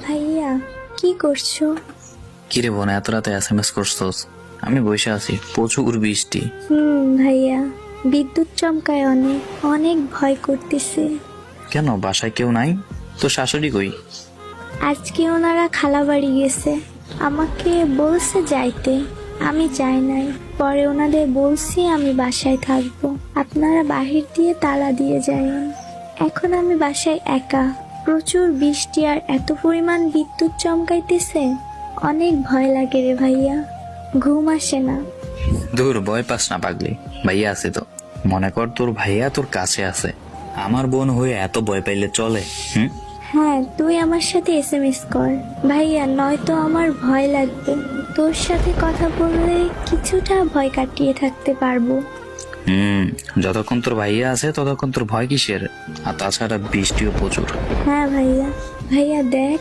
ভাইয়া কি করছো? কিরে বোন, এত রাতে SMS করছস? আমি বসে আছি, প্রচুর বৃষ্টি। ভাইয়া, বিদ্যুৎ চমকায় অনেক অনেক ভয় করতেছে। কেন, বাসায় কেউ নাই? তো শাশুড়ি কই? আজকে ওনারা খালা বাড়ি গেছে, আমাকে বলছে যাইতে, আমি যাই নাই। পরে ওনাদের বলছি আমি বাসায় থাকবো, আপনারা বাহির দিয়ে তালা দিয়ে যাবেন। এখন আমি বাসায় একা, প্রচুর বৃষ্টি আর এত পরিমাণ বিদ্যুৎ চমকাইতেছে, অনেক ভয় লাগে রে ভাইয়া, ঘুম আসে না। দূর, ভয় পাস না পাগলি, ভাইয়া আছে তো। মনে কর তোর ভাইয়া তোর কাছে আছে, আমার বোন হয়ে এত ভয় পাইলে চলে? হ্যাঁ, তুই আমার সাথে SMS কর ভাইয়া, নয়তো আমার ভয় লাগবে। তোর সাথে কথা বললে কিছুটা ভয় কাটিয়ে থাকতে পারবো। যতক্ষণ তোর ভাইয়া আছে ততক্ষণ তোর ভয় কিসের? আর তাছাড়া বৃষ্টিও প্রচুর। হ্যাঁ ভাইয়া, ভাইয়া দেখ